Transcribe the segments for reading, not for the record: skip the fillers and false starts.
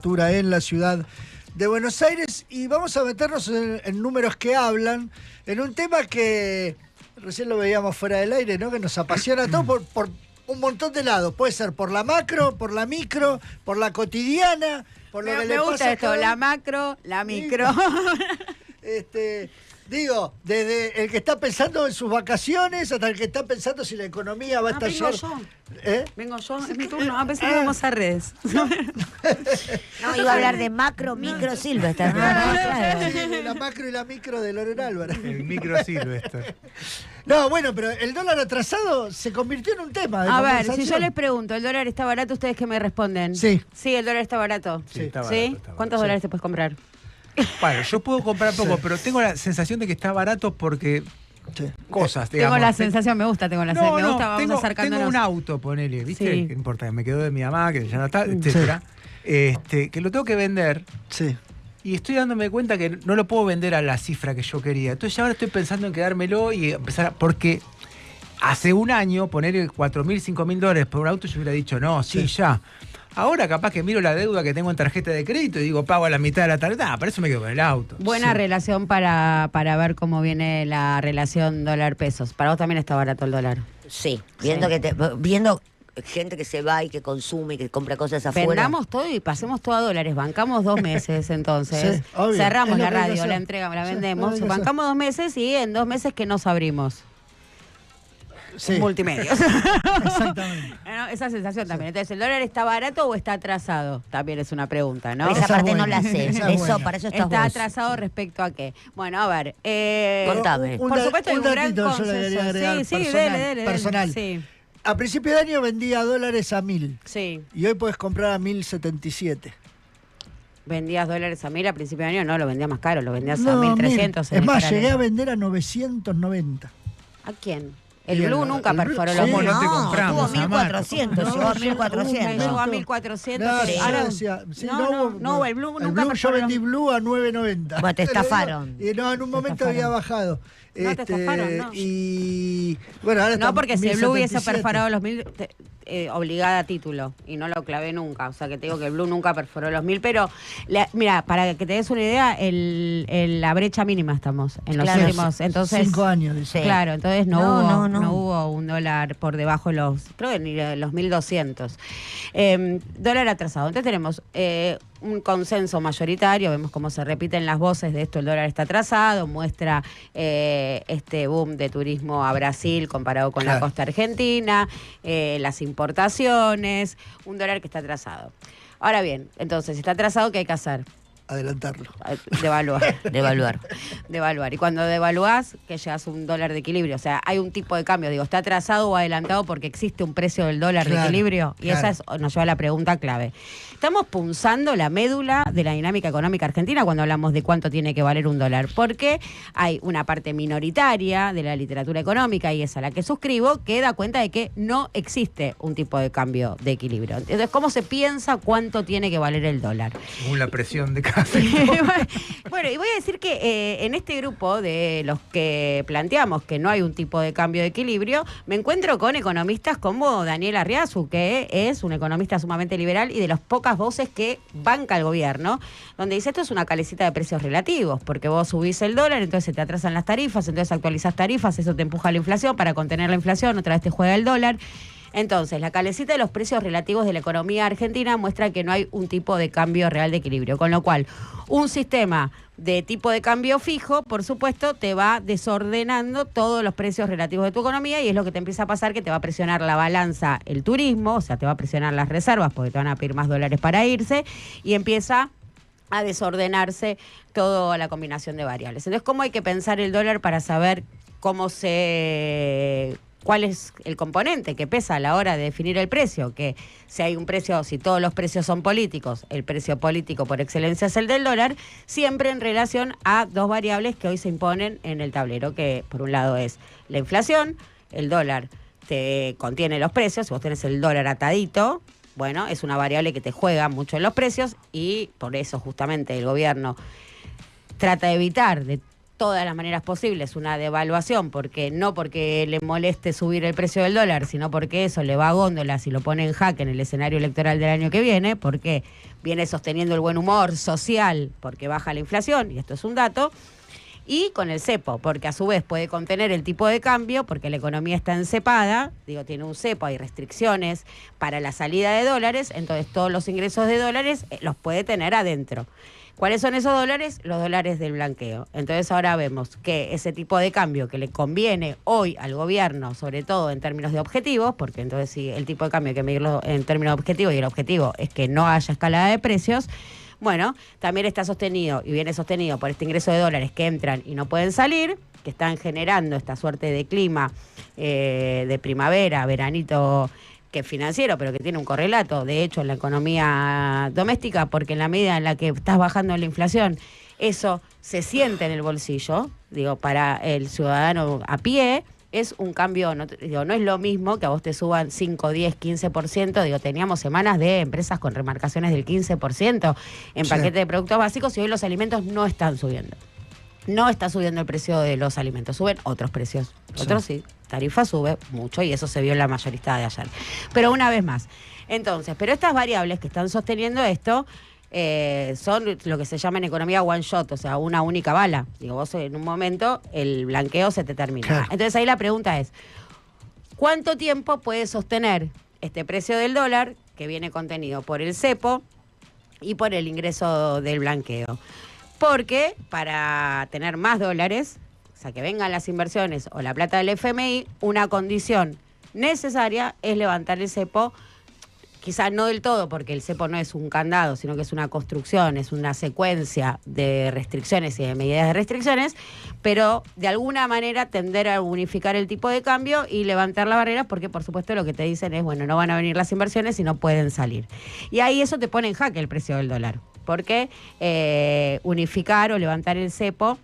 En la ciudad de Buenos Aires, y vamos a meternos en números que hablan, en un tema que recién lo veíamos fuera del aire, ¿no? Que nos apasiona todo por un montón de lados. Puede ser por la macro, por la micro, por la cotidiana, por lo que le pasa. Me gusta esto, la macro, la micro. Digo, desde el que está pensando en sus vacaciones hasta el que está pensando si la economía va a estallar. Vengo yo, es mi turno. A veces vamos a redes. No, iba a hablar de macro, micro, Silvestre. Claro. Sí, la macro y la micro de Loren Álvarez. El micro Silvestre. No, bueno, pero el dólar atrasado se convirtió en un tema de A ver, conversación. si yo les pregunto, ¿el dólar está barato? ¿Ustedes qué me responden? Sí. Sí, el dólar está barato. Sí, está barato. ¿Sí? Está barato. ¿Cuántos dólares te puedes comprar? Bueno, yo puedo comprar poco, pero tengo la sensación de que está barato porque cosas, digamos. Tengo la sensación, me gusta, me gusta, vamos acercándonos. Tengo un auto, ponele, ¿viste? Sí. ¿Qué importa? Me quedó de mi mamá, que ya no está, etcétera. Que lo tengo que vender. Sí. Y estoy dándome cuenta que no lo puedo vender a la cifra que yo quería. Entonces ahora estoy pensando en quedármelo y empezar porque hace un año poner $4.000, $5.000 por un auto, yo hubiera dicho, no, sí, ya. Ahora capaz que miro la deuda que tengo en tarjeta de crédito y digo, pago a la mitad de la tarjeta. Para eso me quedo con el auto. Buena relación para ver cómo viene la relación dólar-pesos. Para vos también está barato el dólar. Sí, viendo gente que se va y que consume y que compra cosas afuera. Vendamos todo y pasemos todo a dólares. Bancamos 2 meses entonces. Sí, obvio. Cerramos Es la lo que hay que radio, hacer. la entregamos, la Sí, vendemos. es lo que hay que Bancamos 2 meses y en 2 meses que nos abrimos. Sí. Multimedios. Exactamente. ¿No? Esa sensación también. Entonces, ¿el dólar está barato o está atrasado? También es una pregunta, ¿no? Esa parte es no buena. la sé. Esa es buena. Para eso estás ¿Está vos. atrasado respecto a qué? Bueno, a ver. Contame. Por supuesto, hay un gran datito yo le quería consenso. agregar Sí, personal, dele. personal. Sí, A principio de año vendía dólares a 1.000 sí. y hoy puedes comprar a 1.077. ¿Vendías dólares a 1.000 a principio de año? No, lo vendías más caro, lo vendías a No, 1.300. Es más, llegué a vender a 990. ¿A quién? El Y Blue el- nunca el Blue- perforó sí. los ¿Cómo 1.000. no te compramos, tuvo 1.400, No, llegó a yo- 1.400. Llegó a 1.400. No, sí. yo Ahora- decía, sí, no, el Blue nunca yo perforó vendí los- Blue a 9.90. Bueno, te estafaron. Y no, en un momento estafaron. había bajado. No, te estafaron, no. Y bueno, ahora No, está porque si el Blue hubiese 1.077. perforado los 1.000, obligada a título, y no lo clavé nunca. O sea, que te digo que el Blue nunca perforó los 1.000, pero mira, para que te des una idea, la brecha mínima estamos en los Claro, últimos. Entonces, 5 años, dice. Sí. claro, entonces no No. hubo un dólar por debajo de creo que ni de los 1.200. Dólar atrasado. Entonces tenemos un consenso mayoritario, vemos cómo se repiten las voces de esto, el dólar está atrasado, muestra este boom de turismo a Brasil comparado con la Claro. costa argentina, las importaciones, un dólar que está atrasado. Ahora bien, entonces, está atrasado, ¿qué hay que hacer? Adelantarlo. Devaluar. Devaluar. Devaluar. Y cuando devaluás, que llegas a un dólar de equilibrio. O sea, hay un tipo de cambio. Digo, ¿está atrasado o adelantado porque existe un precio del dólar de Claro, equilibrio? Y claro. esa nos lleva a la pregunta clave. Estamos punzando la médula de la dinámica económica argentina cuando hablamos de cuánto tiene que valer un dólar. Porque hay una parte minoritaria de la literatura económica, y es a la que suscribo, que da cuenta de que no existe un tipo de cambio de equilibrio. Entonces, ¿cómo se piensa cuánto tiene que valer el dólar? Según la presión de cada Bueno, y voy a decir que en este grupo de los que planteamos que no hay un tipo de cambio de equilibrio, me encuentro con economistas como Daniel Arriazu, que es un economista sumamente liberal y de las pocas voces que banca el gobierno, donde dice esto es una calecita de precios relativos, porque vos subís el dólar, entonces se te atrasan las tarifas, entonces actualizás tarifas, eso te empuja a la inflación, para contener la inflación otra vez te juega el dólar. Entonces, la calecita de los precios relativos de la economía argentina muestra que no hay un tipo de cambio real de equilibrio, con lo cual un sistema de tipo de cambio fijo, por supuesto, te va desordenando todos los precios relativos de tu economía, y es lo que te empieza a pasar, que te va a presionar la balanza el turismo, o sea, te va a presionar las reservas porque te van a pedir más dólares para irse, y empieza a desordenarse toda la combinación de variables. Entonces, ¿cómo hay que pensar el dólar para saber cuál es el componente que pesa a la hora de definir el precio? Que si hay un precio, si todos los precios son políticos, el precio político por excelencia es el del dólar, siempre en relación a dos variables que hoy se imponen en el tablero, que por un lado es la inflación, el dólar te contiene los precios, si vos tenés el dólar atadito, bueno, es una variable que te juega mucho en los precios, y por eso justamente el gobierno trata de evitar de todas las maneras posibles una devaluación, porque no porque le moleste subir el precio del dólar, sino porque eso le va a góndolas y lo pone en jaque en el escenario electoral del año que viene, porque viene sosteniendo el buen humor social, porque baja la inflación, y esto es un dato, y con el cepo, porque a su vez puede contener el tipo de cambio, porque la economía está encepada, digo, tiene un cepo, hay restricciones para la salida de dólares, entonces todos los ingresos de dólares los puede tener adentro. ¿Cuáles son esos dólares? Los dólares del blanqueo. Entonces ahora vemos que ese tipo de cambio que le conviene hoy al gobierno, sobre todo en términos de objetivos, porque entonces si el tipo de cambio hay que medirlo en términos de objetivos y el objetivo es que no haya escalada de precios, bueno, también está sostenido y viene sostenido por este ingreso de dólares que entran y no pueden salir, que están generando esta suerte de clima de primavera, veranito, que es financiero, pero que tiene un correlato, de hecho, en la economía doméstica, porque en la medida en la que estás bajando la inflación, eso se siente en el bolsillo, digo, para el ciudadano a pie, es un cambio, no es lo mismo que a vos te suban 5, 10, 15%, digo, teníamos semanas de empresas con remarcaciones del 15% en paquete de productos básicos y hoy los alimentos no están subiendo. No está subiendo el precio de los alimentos, suben otros precios, otros sí. Tarifa sube mucho y eso se vio en la mayorista de ayer. Pero una vez más, entonces, pero estas variables que están sosteniendo esto son lo que se llama en economía one shot, o sea, una única bala. Digo, vos en un momento el blanqueo se te termina. Claro. Entonces ahí la pregunta es, ¿cuánto tiempo puede sostener este precio del dólar que viene contenido por el cepo y por el ingreso del blanqueo? Porque para tener más dólares, o sea, que vengan las inversiones o la plata del FMI, una condición necesaria es levantar el cepo, quizás no del todo, porque el cepo no es un candado, sino que es una construcción, es una secuencia de restricciones y de medidas de restricciones, pero de alguna manera tender a unificar el tipo de cambio y levantar la barrera, porque por supuesto lo que te dicen es, bueno, no van a venir las inversiones y no pueden salir. Y ahí eso te pone en jaque el precio del dólar, porque unificar o levantar el cepo,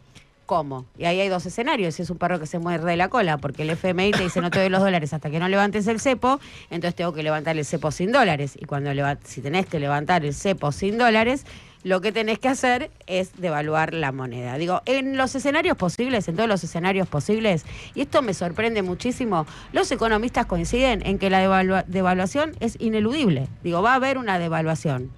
¿cómo? Y ahí hay dos escenarios, si es un perro que se muerde la cola, porque el FMI te dice no te doy los dólares hasta que no levantes el cepo, entonces tengo que levantar el cepo sin dólares, y cuando si tenés que levantar el cepo sin dólares, lo que tenés que hacer es devaluar la moneda. Digo, en los escenarios posibles, en todos los escenarios posibles, y esto me sorprende muchísimo, los economistas coinciden en que la devaluación es ineludible. Digo, va a haber una devaluación.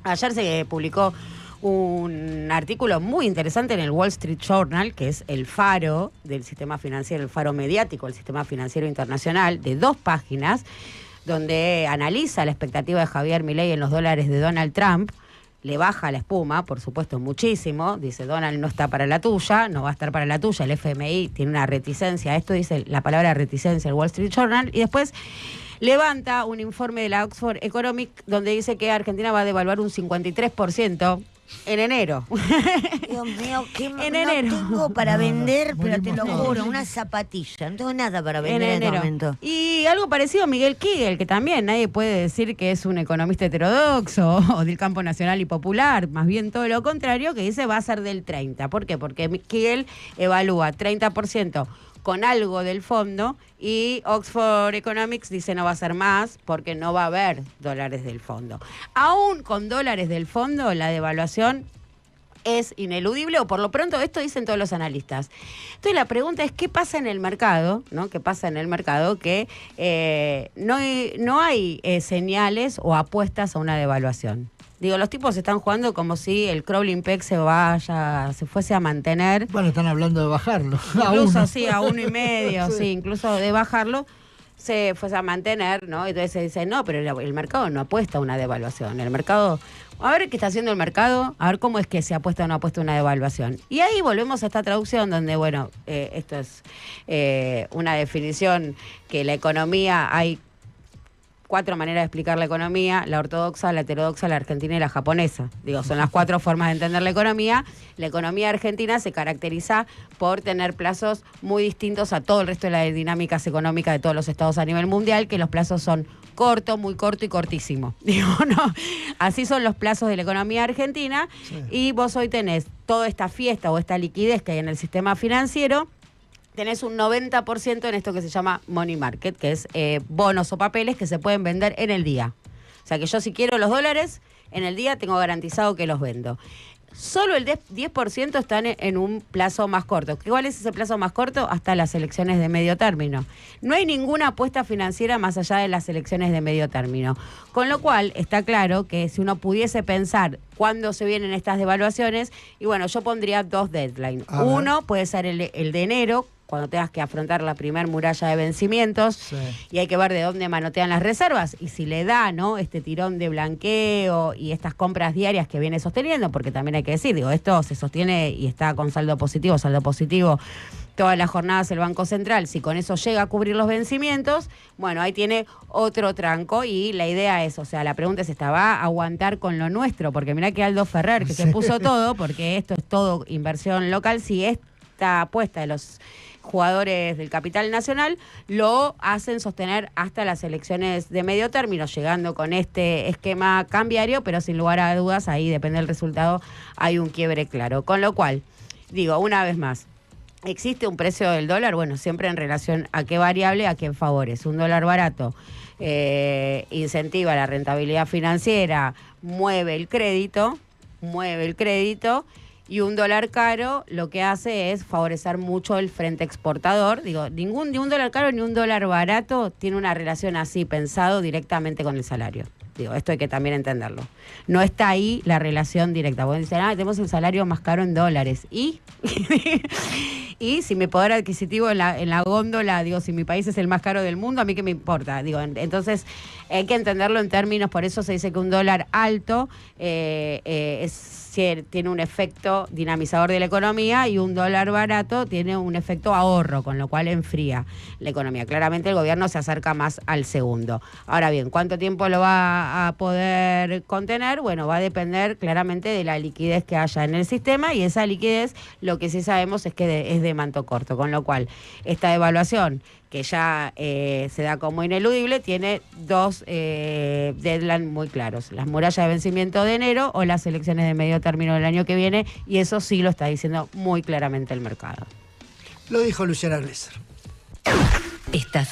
Ayer se publicó un artículo muy interesante en el Wall Street Journal, que es el faro del sistema financiero, el faro mediático del sistema financiero internacional, de 2 páginas, donde analiza la expectativa de Javier Milei en los dólares de Donald Trump. Le baja la espuma, por supuesto, muchísimo. Dice, Donald no está para la tuya, no va a estar para la tuya. El FMI tiene una reticencia. Esto dice la palabra reticencia, el Wall Street Journal. Y después levanta un informe de la Oxford Economics donde dice que Argentina va a devaluar un 53% en enero. Dios mío, ¿qué en enero. tengo para vender? Pero te lo juro, una zapatilla. No tengo nada para vender en este momento. Y algo parecido a Miguel Kigel, que también nadie puede decir que es un economista heterodoxo o del campo nacional y popular, más bien todo lo contrario, que dice va a ser del 30%. ¿Por qué? Porque Kigel evalúa 30% con algo del fondo y Oxford Economics dice no va a ser más porque no va a haber dólares del fondo. Aún con dólares del fondo, la devaluación es ineludible, o por lo pronto esto dicen todos los analistas. Entonces la pregunta es, ¿qué pasa en el mercado? ¿No? ¿Qué pasa en el mercado? Que no hay señales o apuestas a una devaluación. Digo, los tipos están jugando como si el crawling peg se fuese a mantener. Bueno, están hablando de bajarlo. Incluso, sí, a 1,5, sí, incluso de bajarlo, se fuese a mantener, ¿no? Entonces se dice, no, pero el mercado no apuesta a una devaluación. El mercado, a ver qué está haciendo el mercado, a ver cómo es que se apuesta o no apuesta a una devaluación. Y ahí volvemos a esta traducción donde, bueno, esto es una definición que la economía hay 4 maneras de explicar la economía: la ortodoxa, la heterodoxa, la argentina y la japonesa. Digo, son las 4 formas de entender la economía. La economía argentina se caracteriza por tener plazos muy distintos a todo el resto de las dinámicas económicas de todos los estados a nivel mundial, que los plazos son corto, muy corto y cortísimo. Digo, no, así son los plazos de la economía argentina. Sí. Y vos hoy tenés toda esta fiesta o esta liquidez que hay en el sistema financiero. Tenés un 90% en esto que se llama money market, que es bonos o papeles que se pueden vender en el día. O sea que yo si quiero los dólares, en el día tengo garantizado que los vendo. solo el 10% están en un plazo más corto. ¿Cuál es ese plazo más corto? Hasta las elecciones de medio término. No hay ninguna apuesta financiera más allá de las elecciones de medio término. Con lo cual, está claro que si uno pudiese pensar cuándo se vienen estas devaluaciones, y bueno, yo pondría 2 deadlines. Uno puede ser el de enero, cuando tengas que afrontar la primer muralla de vencimientos, Sí. y hay que ver de dónde manotean las reservas y si le da, ¿no?, este tirón de blanqueo y estas compras diarias que viene sosteniendo, porque también hay que decir, digo, esto se sostiene y está con saldo positivo todas las jornadas el Banco Central. Si con eso llega a cubrir los vencimientos, bueno, ahí tiene otro tranco, y la idea es, o sea, la pregunta es, ¿esta va a aguantar con lo nuestro? Porque mirá que Aldo Ferrer, que se puso todo, porque esto es todo inversión local, si esta apuesta de los jugadores del capital nacional lo hacen sostener hasta las elecciones de medio término, llegando con este esquema cambiario, pero sin lugar a dudas, ahí depende del resultado, hay un quiebre claro. Con lo cual, digo, una vez más, ¿existe un precio del dólar? Bueno, siempre en relación a qué variable, a quién favorece. Un dólar barato incentiva la rentabilidad financiera, mueve el crédito, y un dólar caro lo que hace es favorecer mucho el frente exportador. Digo, ni un dólar caro ni un dólar barato tiene una relación así pensado directamente con el salario. Digo, esto hay que también entenderlo. No está ahí la relación directa. Porque dicen, tenemos el salario más caro en dólares. ¿Y? Y si mi poder adquisitivo en la góndola, digo, si mi país es el más caro del mundo, ¿a mí qué me importa? Digo, entonces hay que entenderlo en términos, por eso se dice que un dólar alto tiene un efecto dinamizador de la economía, y un dólar barato tiene un efecto ahorro, con lo cual enfría la economía. Claramente el gobierno se acerca más al segundo. Ahora bien, ¿cuánto tiempo lo va a poder contener? Bueno, va a depender claramente de la liquidez que haya en el sistema, y esa liquidez, lo que sí sabemos es que es de manto corto, con lo cual esta devaluación, que ya se da como ineludible, tiene 2 deadlines muy claros: las murallas de vencimiento de enero o las elecciones de medio término del año que viene, y eso sí lo está diciendo muy claramente el mercado. Lo dijo Luciana Gleser. Estás